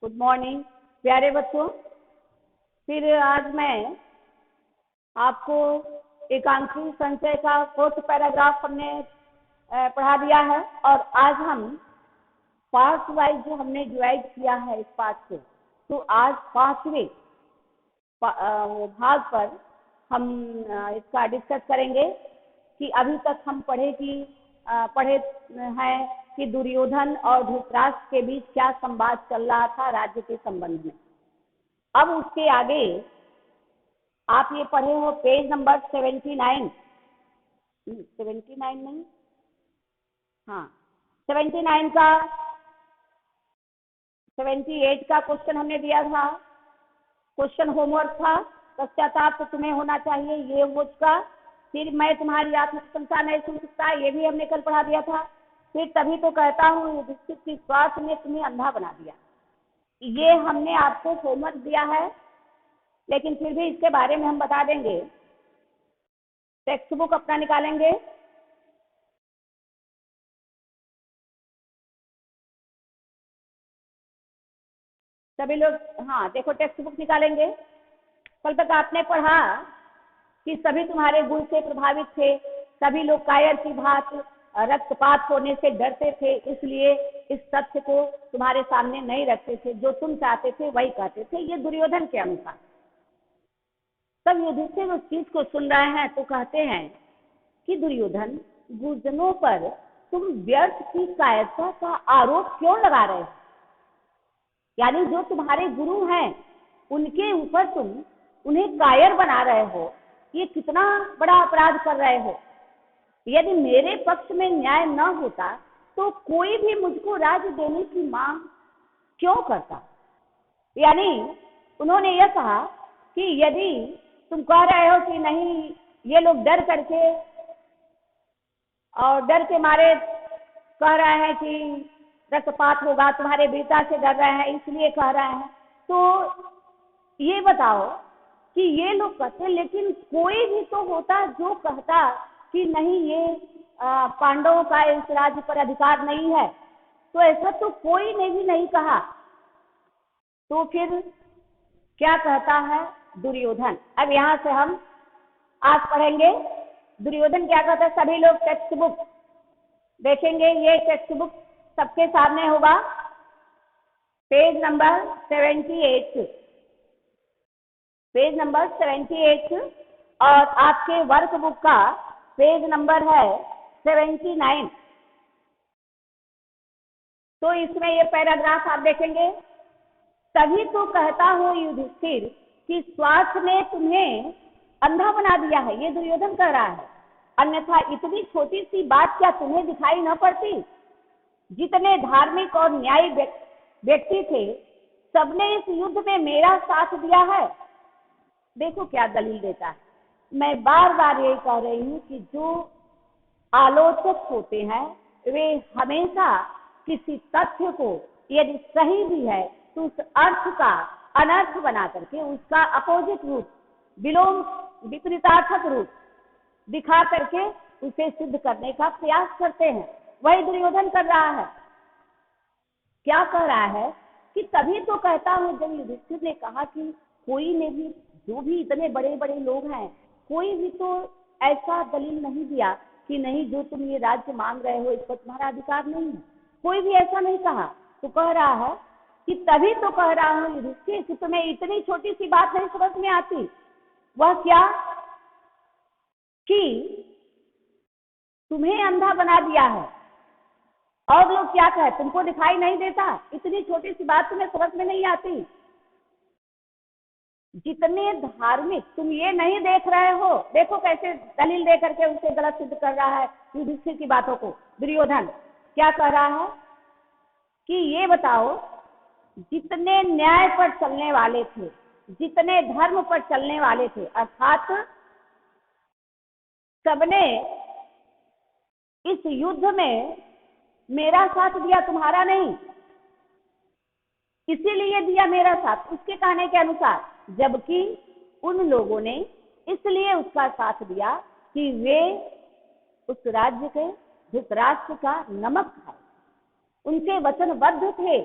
Good morning प्यारे बच्चों। फिर आज मैं आपको एकांकी संचय का 4th पैराग्राफ हमने पढ़ा दिया है और आज हम पार्ट वाइज जो हमने डिवाइड किया है इस पाठ को, तो आज 5वें भाग पर हम इसका डिस्कस करेंगे कि अभी तक हम पढ़े हैं कि दुर्योधन और धृतराष्ट्र के बीच क्या संवाद चल रहा था राज्य के संबंध में। अब उसके आगे आप ये पढ़े हो पेज नंबर 79 नहीं, हाँ 79 का 78 का क्वेश्चन हमने दिया था। क्वेश्चन होमवर्क था, पश्चाताप तो तुम्हें होना चाहिए ये उसका। फिर मैं तुम्हारी आत्मप्रशंसा नहीं सुन सकता, ये भी हमने कल पढ़ा दिया था। फिर तभी तो कहता हूँ युधिष्ठिर की स्वार्थ ने तुम्हें अंधा बना दिया। ये हमने आपको होमवर्क दिया है, लेकिन फिर भी इसके बारे में हम बता देंगे। टेक्स्ट बुक अपना निकालेंगे, सभी लोग। हाँ देखो, टेक्स्ट बुक निकालेंगे। कल तक आपने पढ़ा कि सभी तुम्हारे गुण से प्रभावित थे, सभी लोग कायर की भांति रक्तपात होने से डरते थे, इसलिए इस तथ्य को तुम्हारे सामने नहीं रखते थे, जो तुम चाहते थे वही कहते थे। ये दुर्योधन के अनुसार। तब युधिष्ठिर उस चीज को सुन रहे हैं तो कहते हैं कि दुर्योधन, गुरुजनों पर तुम व्यर्थ की कायरता का आरोप क्यों लगा रहे हो? यानी जो तुम्हारे गुरु हैं उनके ऊपर तुम उन्हें कायर बना रहे हो, ये कितना बड़ा अपराध कर रहे हो। यदि मेरे पक्ष में न्याय न होता तो कोई भी मुझको राज्य देने की मांग क्यों करता? यानी उन्होंने यह कहा कि यदि तुम कह रहे हो कि नहीं, ये लोग डर करके और डर के मारे कह रहे हैं कि रक्तपात होगा, तुम्हारे वीरता से डर रहे हैं इसलिए कह रहे हैं, तो ये बताओ कि ये लोग कहते, लेकिन कोई भी तो होता जो कहता कि नहीं, ये पांडवों का इस राज्य पर अधिकार नहीं है। तो ऐसा तो कोई ने भी नहीं कहा। तो फिर क्या कहता है दुर्योधन? अब यहाँ से हम आज पढ़ेंगे दुर्योधन क्या कहता है। सभी लोग टेक्स्ट बुक देखेंगे, ये टेक्स्ट बुक सबके सामने होगा, पेज नंबर 78, पेज नंबर 78 और आपके वर्क बुक का पेज नंबर है 79। तो इसमें ये पैराग्राफ आप देखेंगे। तभी तो कहता हूँ युधिष्ठिर कि स्वार्थ ने तुम्हें अंधा बना दिया है, ये दुर्योधन कह रहा है। अन्यथा इतनी छोटी सी बात क्या तुम्हें दिखाई न पड़ती? जितने धार्मिक और न्यायी व्यक्ति थे, सबने इस युद्ध में मेरा साथ दिया है। देखो क्या दलील देता है। मैं बार बार यही कह रही हूँ कि जो आलोचक होते हैं वे हमेशा किसी तथ्य को यदि सही भी है तो उस अर्थ का अनर्थ बना करके उसका अपोजिट रूप, विलोम विपरीतार्थक रूप दिखा करके उसे सिद्ध करने का प्रयास करते हैं। वही दुर्योधन कर रहा है। क्या कह रहा है कि तभी तो कहता हूँ, जब युधिष्ठिर ने कहा कि कोई ने भी, जो भी इतने बड़े बड़े लोग हैं, कोई भी तो ऐसा दलील नहीं दिया कि नहीं, जो तुम ये राज्य मांग रहे हो इस पर तुम्हारा अधिकार नहीं है। कोई भी ऐसा नहीं कहा। तो कह रहा है कि तभी तो कह रहा हूँ युधिष्ठिर कि तुम्हें इतनी छोटी सी बात नहीं समझ में आती। वह क्या कि तुम्हें अंधा बना दिया है। और लोग क्या कहे, तुमको दिखाई नहीं देता? इतनी छोटी सी बात तुम्हें समझ में नहीं आती? जितने धार्मिक, तुम ये नहीं देख रहे हो? देखो कैसे दलील दे करके उसे गलत सिद्ध कर रहा है युधिष्ठिर की बातों को। दुर्योधन क्या कह रहा है कि ये बताओ, जितने न्याय पर चलने वाले थे, जितने धर्म पर चलने वाले थे, अर्थात सबने इस युद्ध में मेरा साथ दिया, तुम्हारा नहीं। इसीलिए दिया मेरा साथ, उसके कहने के अनुसार। जबकि उन लोगों ने इसलिए उसका साथ दिया कि वे उस राज्य के धृतराष्ट्र का नमक खाए, उनके वचनबद्ध थे।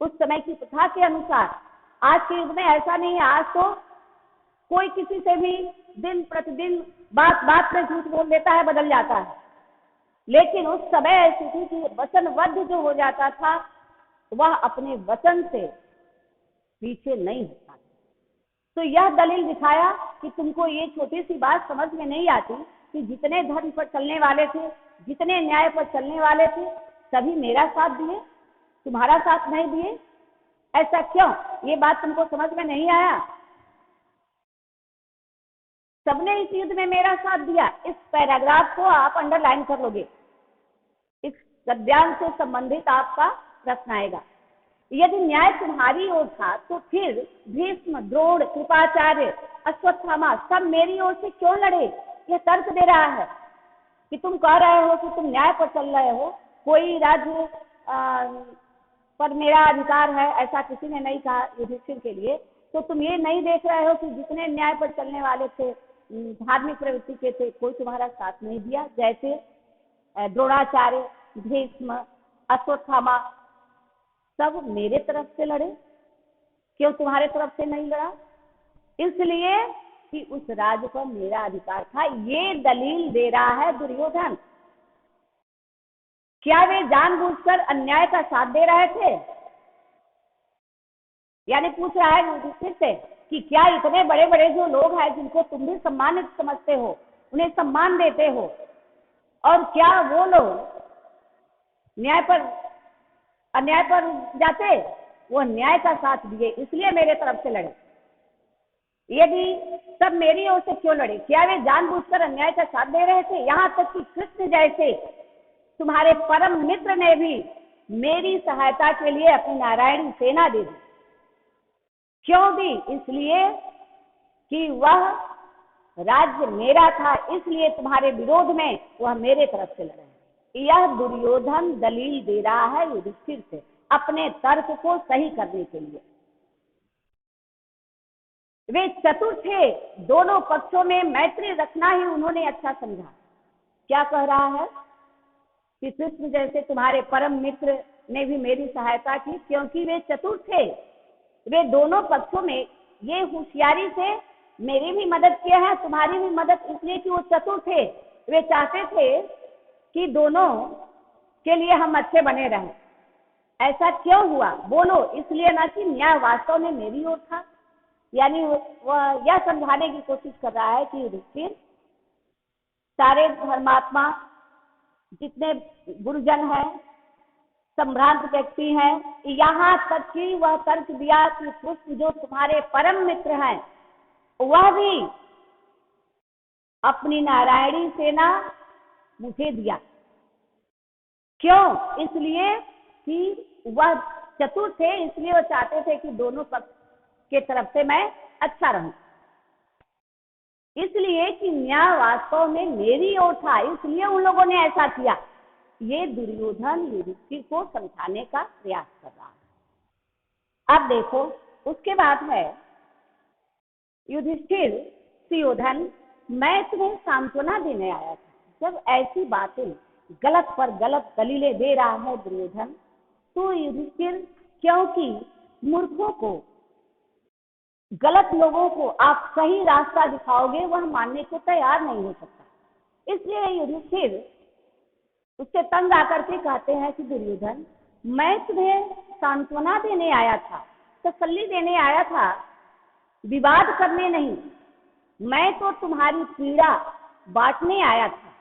उस समय की प्रथा के अनुसार। आज के युग में ऐसा नहीं है। आज तो कोई किसी से भी दिन प्रतिदिन बात बात में झूठ बोल देता है, बदल जाता है। लेकिन उस समय ऐसी थी कि वचनबद्ध जो हो जाता था वह अपने वचन से पीछे नहीं होता। तो यह दलील दिखाया कि तुमको ये छोटी सी बात समझ में नहीं आती कि जितने धर्म पर चलने वाले थे, जितने न्याय पर चलने वाले थे, सभी मेरा साथ दिए, तुम्हारा साथ नहीं दिए। ऐसा क्यों? ये बात तुमको समझ में नहीं आया? सबने इस युद्ध में मेरा साथ दिया। इस पैराग्राफ को आप अंडरलाइन कर लोगे। इस गद्यांश से संबंधित आपका प्रश्न आएगा। यदि न्याय तुम्हारी ओर था तो फिर भीष्म, द्रोण, कृपाचार्य, अश्वत्थामा सब मेरी ओर से क्यों लड़े? यह तर्क दे रहा है कि तुम कह रहे हो कि तुम न्याय पर चल रहे हो, कोई राज्य पर मेरा अधिकार है, ऐसा किसी ने नहीं कहा युधिष्ठिर के लिए। तो तुम ये नहीं देख रहे हो कि जितने न्याय पर चलने वाले थे, धार्मिक प्रवृत्ति के थे, कोई तुम्हारा साथ नहीं दिया। जैसे द्रोणाचार्य, भीष्म, अश्वत्थामा सब मेरे तरफ से लड़े, क्यों तुम्हारे तरफ से नहीं लड़ा? इसलिए कि उस राज्य पर मेरा अधिकार था। ये दलील दे रहा है दुर्योधन। क्या वे जानबूझकर अन्याय का साथ दे रहे थे? यानी पूछ रहा है युधिष्ठिर से कि क्या इतने बड़े बड़े जो लोग हैं जिनको तुम भी सम्मानित समझते हो, उन्हें सम्मान देते हो, और क्या वो लोग न्याय पर अन्याय पर जाते? वो न्याय का साथ दिए, इसलिए मेरे तरफ से लड़े। यदि सब मेरी ओर से क्यों लड़े? क्या वे जानबूझकर अन्याय का साथ दे रहे थे? यहाँ तक कि कृष्ण जैसे तुम्हारे परम मित्र ने भी मेरी सहायता के लिए अपनी नारायणी सेना दे दी। क्यों दी? इसलिए कि वह राज्य मेरा था, इसलिए तुम्हारे विरोध में वह मेरे तरफ से लड़े। यह दुर्योधन दलील दे रहा है युधिष्ठिर से अपने तर्क को सही करने के लिए। वे चतुर थे, दोनों पक्षों में मैत्री रखना ही उन्होंने अच्छा समझा। क्या कह रहा है कि कृष्ण जैसे तुम्हारे परम मित्र ने भी मेरी सहायता की, क्योंकि वे चतुर थे। वे दोनों पक्षों में ये होशियारी से मेरी भी मदद किया है, तुम्हारी भी मदद, इसलिए कि वो चतुर थे। वे चाहते थे कि दोनों के लिए हम अच्छे बने रहें। ऐसा क्यों हुआ? बोलो। इसलिए ना कि न्याय वास्तव में मेरी ओर था। यानी वह यह समझाने की कोशिश कर रहा है कि युधिष्ठिर, सारे धर्मात्मा जितने गुरुजन हैं, संभ्रांत व्यक्ति हैं, यहाँ तक कि वह तर्क दिया कि कृष्ण जो तुम्हारे परम मित्र हैं, वह भी अपनी नारायणी सेना मुझे दिया। क्यों? इसलिए कि वह चतुर थे, इसलिए वो चाहते थे कि दोनों पक्ष के तरफ से मैं अच्छा रहूं। इसलिए कि न्याय वास्तव में मेरी ओर था, इसलिए उन लोगों ने ऐसा किया। ये दुर्योधन युधिष्ठिर को समझाने का प्रयास कर रहा है। अब देखो, उसके बाद है युधिष्ठिर, सुयोधन, मैं तुम्हें सांत्वना देने आया था। जब ऐसी बातें गलत पर गलत दलीलें दे रहा है दुर्योधन, तो युधिष्ठिर, क्योंकि मूर्खों को, गलत लोगों को आप सही रास्ता दिखाओगे, वह मानने को तैयार नहीं हो सकता। इसलिए युधिष्ठिर उससे तंग आकर के कहते हैं कि दुर्योधन, मैं तुम्हें सांत्वना देने आया था, तसल्ली देने आया था, विवाद करने नहीं। मैं तो तुम्हारी पीड़ा बांटने आया था,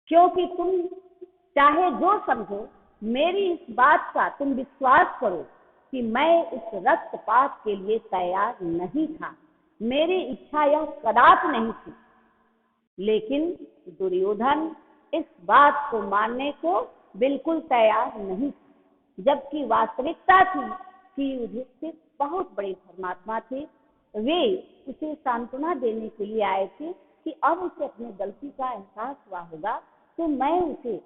क्योंकि तुम चाहे जो समझो, मेरी इस बात का तुम विश्वास करो कि मैं इस रक्तपात के लिए तैयार नहीं था। मेरी इच्छा यह कदापि नहीं थी। लेकिन दुर्योधन इस बात को मानने को बिल्कुल तैयार नहीं था, जबकि वास्तविकता थी कि युधिष्ठिर बहुत बड़े धर्मात्मा थे। वे उसे सांत्वना देने के लिए आए थे कि अब उसे अपनी गलती का एहसास हुआ होगा, तो मैं उसे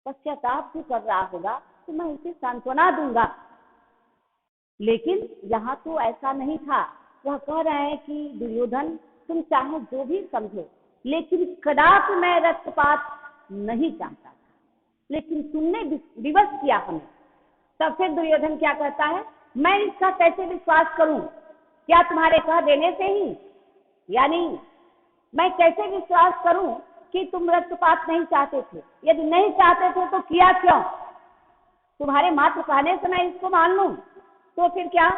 पश्चाताप भी कर रहा होगा, तो मैं उसे सांत्वना दूंगा। लेकिन यहाँ तो ऐसा नहीं था। वह कह रहे हैं कि दुर्योधन, तुम चाहे जो भी समझो, लेकिन कदापि मैं रक्तपात नहीं चाहता था। लेकिन तुमने विवश किया हमें, तब फिर दुर्योधन क्या कहता है, मैं इसका कैसे विश्वास करूं, क्या तुम्हारे कह देने से ही, यानी मैं कैसे विश्वास करूं कि तुम रक्तपात नहीं चाहते थे, यदि नहीं चाहते थे तो किया क्यों, तुम्हारे मात्र कहने से मैं इसको मान लूं तो फिर क्या,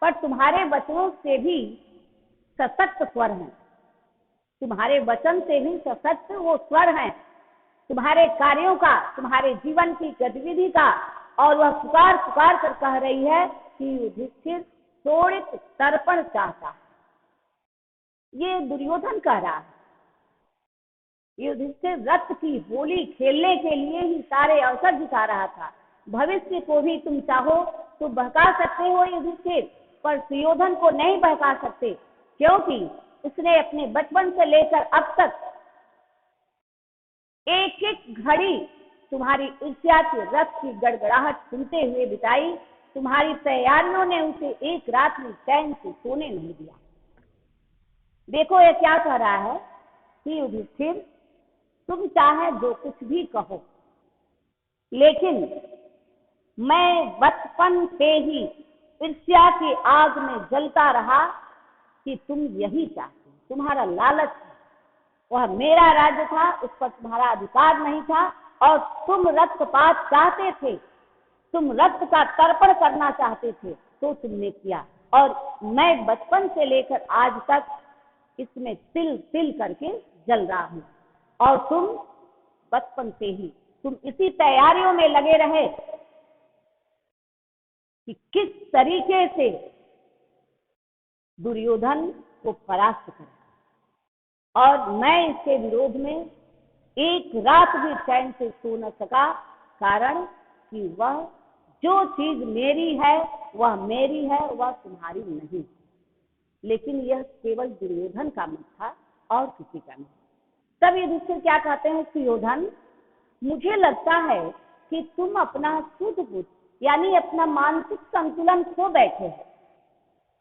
पर तुम्हारे वचनों से भी सशक्त स्वर हैं, तुम्हारे वचन से भी सशक्त वो स्वर हैं, तुम्हारे कार्यों का, तुम्हारे जीवन की गतिविधि का, और वह पुकार पुकार कर कह रही है कि युधिष्ठिर शोणित तर्पण चाहता है। ये दुर्योधन कह रहा है, युधिष्ठिर रक्त की होली खेलने के लिए ही सारे अवसर जुटा रहा था। भविष्य को भी तुम चाहो तो बहका सकते हो युधिष्ठिर, पर सुयोधन को नहीं बहका सकते, क्योंकि उसने अपने बचपन से लेकर अब तक एक एक घड़ी तुम्हारी ईर्ष्या के रथ की गड़गड़ाहट सुनते हुए बिताई। तुम्हारी तैयारियों ने उसे एक रात में चैन से सोने नहीं दिया। देखो ये क्या कह रहा है कि युधिष्ठिर, तुम चाहे जो कुछ भी कहो, लेकिन मैं बचपन से ही ईर्ष्या की आग में जलता रहा कि तुम यही चाहते, तुम्हारा लालच है, वह मेरा राज्य था, उस पर तुम्हारा अधिकार नहीं था, और तुम रक्तपात चाहते थे, तुम रक्त का तर्पण करना चाहते थे, तो तुमने किया, और मैं बचपन से लेकर आज तक इसमें तिल तिल करके जल रहा हूं, और तुम बचपन से ही तुम इसी तैयारियों में लगे रहे कि किस तरीके से दुर्योधन को परास्त करें, और मैं इसके विरोध में एक रात भी चैन से सो न सका, कारण कि वह जो चीज मेरी है वह मेरी है, वह तुम्हारी नहीं। लेकिन यह केवल दुर्योधन का मत था और किसी का नहीं। तब युधिष्ठिर क्या कहते हैं, सुयोधन, मुझे लगता है कि तुम अपना शुद्ध बुद्धि यानी अपना मानसिक संतुलन खो बैठे हो,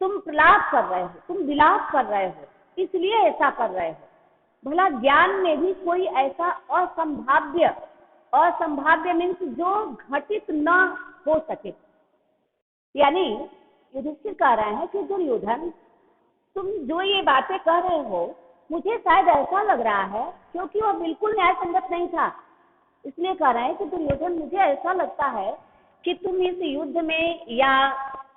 तुम प्रलाप कर रहे हो, तुम विलाप कर रहे हो, इसलिए ऐसा कर रहे हो। भला ज्ञान में भी कोई ऐसा असंभाव्य मीन्स जो घटित न हो सके, यानी युधिष्ठिर कह रहे हैं कि दुर्योधन, तुम जो ये बातें कह रहे हो मुझे शायद ऐसा लग रहा है, क्योंकि वह बिल्कुल न्याय संगत नहीं था, इसलिए कह रहे हैं कि दुर्योधन, मुझे ऐसा लगता है कि तुम इस युद्ध में या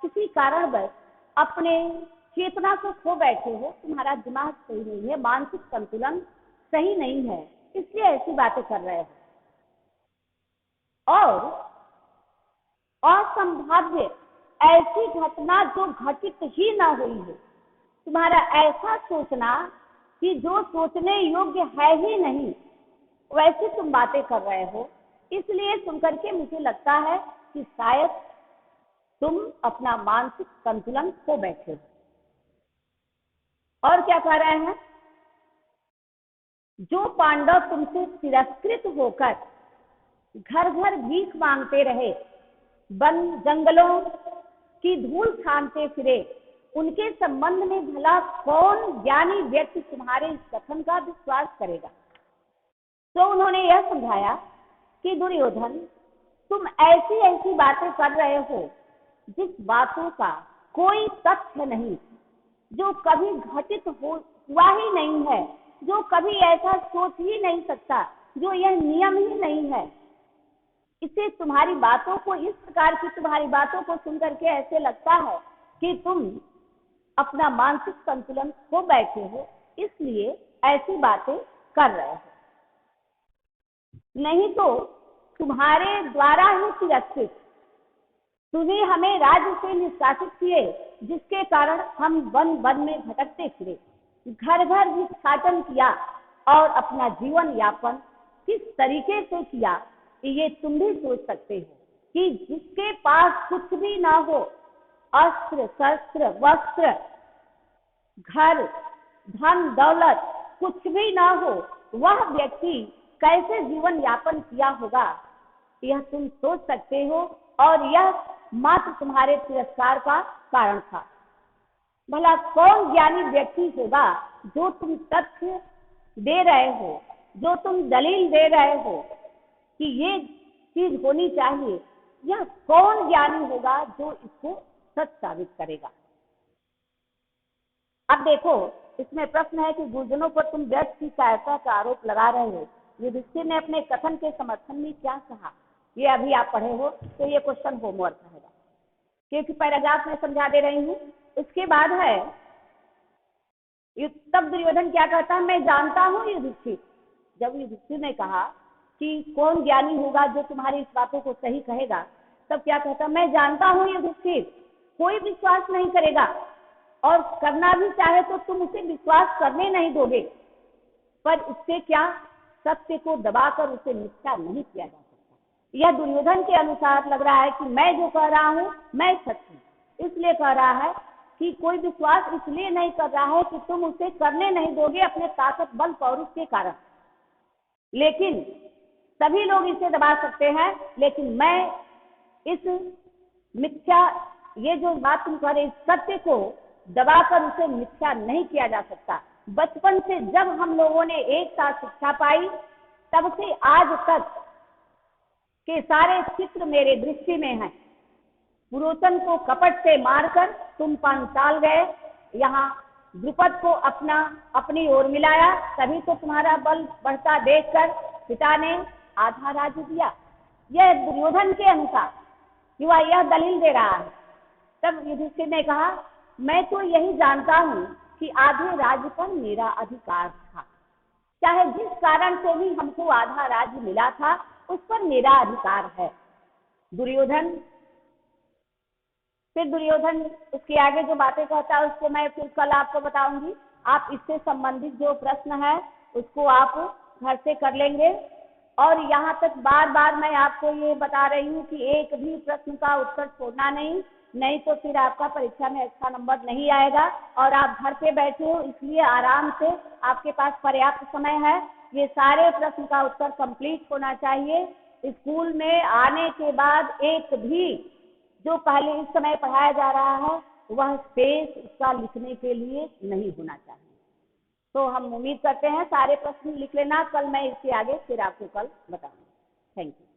किसी कारणवश अपने चेतना को खो बैठे हो, तुम्हारा दिमाग सही नहीं है, मानसिक संतुलन सही नहीं है, इसलिए ऐसी बातें कर रहे हो। और असंभाव्य ऐसी घटना जो घटित ही ना हुई है, तुम्हारा ऐसा सोचना कि जो सोचने योग्य है ही नहीं, वैसी तुम बातें कर रहे हो, इसलिए सुनकर के मुझे लगता है कि शायद तुम अपना मानसिक संतुलन खो बैठे हो। और क्या कह रहे हैं, जो पांडव तुमसे तिरस्कृत होकर घर घर भीख मांगते रहे, वन जंगलों की धूल छानते फिरे, उनके संबंध में भला कौन ज्ञानी व्यक्ति तुम्हारे इस कथन का विश्वास करेगा। तो उन्होंने यह समझाया कि दुर्योधन, तुम ऐसी ऐसी बातें कर रहे हो जिस बातों का कोई तथ्य नहीं, जो कभी घटित हुआ ही नहीं है, जो कभी ऐसा सोच ही नहीं सकता, जो यह नियम ही नहीं है। इससे तुम्हारी बातों को, इस प्रकार की तुम्हारी बातों को सुनकर के ऐसे लगता है कि तुम अपना मानसिक संतुलन खो बैठे हो, इसलिए ऐसी बातें कर रहे हो, नहीं तो तुम्हारे द्वारा ही तिरस्कृत, तुम्हें हमें राज्य से निष्कासित किए, जिसके कारण हम वन वन में भटकते फिरे, घर घर भिक्षाटन किया, और अपना जीवन यापन किस तरीके से किया ये तुम भी सोच सकते हो कि जिसके पास कुछ भी ना हो, अस्त्र शस्त्र वस्त्र घर धन दौलत कुछ भी ना हो, वह व्यक्ति कैसे जीवन यापन किया होगा, यह तुम सोच सकते हो, और यह मात्र तुम्हारे तिरस्कार का कारण था। भला कौन ज्ञानी व्यक्ति होगा जो तुम तथ्य दे रहे हो, जो तुम दलील दे रहे हो कि ये चीज होनी चाहिए, यह कौन ज्ञानी होगा जो इसको सच साबित करेगा। अब देखो, इसमें प्रश्न है कि गुरुजनों पर तुम व्यर्थ की सहायता का आरोप लगा रहे हो। युधिष्ठिर ने अपने कथन के समर्थन में क्या कहा, ये अभी आप पढ़े हो, तो ये क्वेश्चन होमवर्क रहेगा, क्योंकि पैराग्राफ में समझा दे रही हूँ। उसके बाद है, तब दुर्योधन क्या कहता है, मैं जानता हूँ युधिष्ठिर। जब युधिष्ठिर ने कहा कि कौन ज्ञानी होगा जो तुम्हारी इस बातों को सही कहेगा, तब क्या कहता, मैं जानता हूँ युधिष्ठिर, कोई विश्वास नहीं करेगा, और करना भी चाहे तो तुम उसे विश्वास करने नहीं दोगे, पर इससे क्या, सत्य को दबाकर उसे मिथ्या नहीं किया जा सकता। यह दुर्योधन के अनुसार लग रहा है कि मैं जो कह रहा हूँ मैं सच हूँ, इसलिए कह रहा है कि कोई विश्वास इसलिए नहीं कर रहा है कि तुम उसे करने नहीं दोगे अपने ताकत बल पौरुष के कारण, लेकिन सभी लोग इसे दबा सकते हैं, लेकिन मैं इस मिथ्या, ये जो बात तुम कह रहे, सत्य को दबाकर उसे मिथ्या नहीं किया जा सकता। बचपन से जब हम लोगों ने एक साथ शिक्षा पाई, तब से आज तक के सारे चित्र मेरे दृष्टि में हैं। पुरोचन को कपट से मारकर तुम पांचाल गए, यहाँ द्रुपद को अपनी ओर मिलाया, तभी तो तुम्हारा बल बढ़ता देखकर पिता ने आधा राज्य दिया। यह दुर्योधन के अनुसार युवा यह दलील दे रहा है। तब युधिष्ठिर ने कहा, मैं तो यही जानता हूँ कि आधे राज्य पर मेरा अधिकार था, चाहे जिस कारण से भी हमको आधा राज्य मिला था उस पर मेरा अधिकार है। फिर दुर्योधन उसके आगे जो बातें कहता है उसको मैं फिर कल आपको बताऊंगी। आप इससे संबंधित जो प्रश्न है उसको आप घर से कर लेंगे। और यहाँ तक बार बार मैं आपको ये बता रही हूँ कि एक भी प्रश्न का उत्तर छोड़ना नहीं तो फिर आपका परीक्षा में अच्छा नंबर नहीं आएगा। और आप घर पे बैठे हो इसलिए आराम से, आपके पास पर्याप्त समय है, ये सारे प्रश्न का उत्तर कंप्लीट होना चाहिए। स्कूल में आने के बाद एक भी जो पहले इस समय पढ़ाया जा रहा है वह स्पेस उसका लिखने के लिए नहीं होना चाहिए। तो हम उम्मीद करते हैं सारे प्रश्न लिख लेना, कल मैं इसके आगे फिर आपको कल बताऊंगी। Thank you.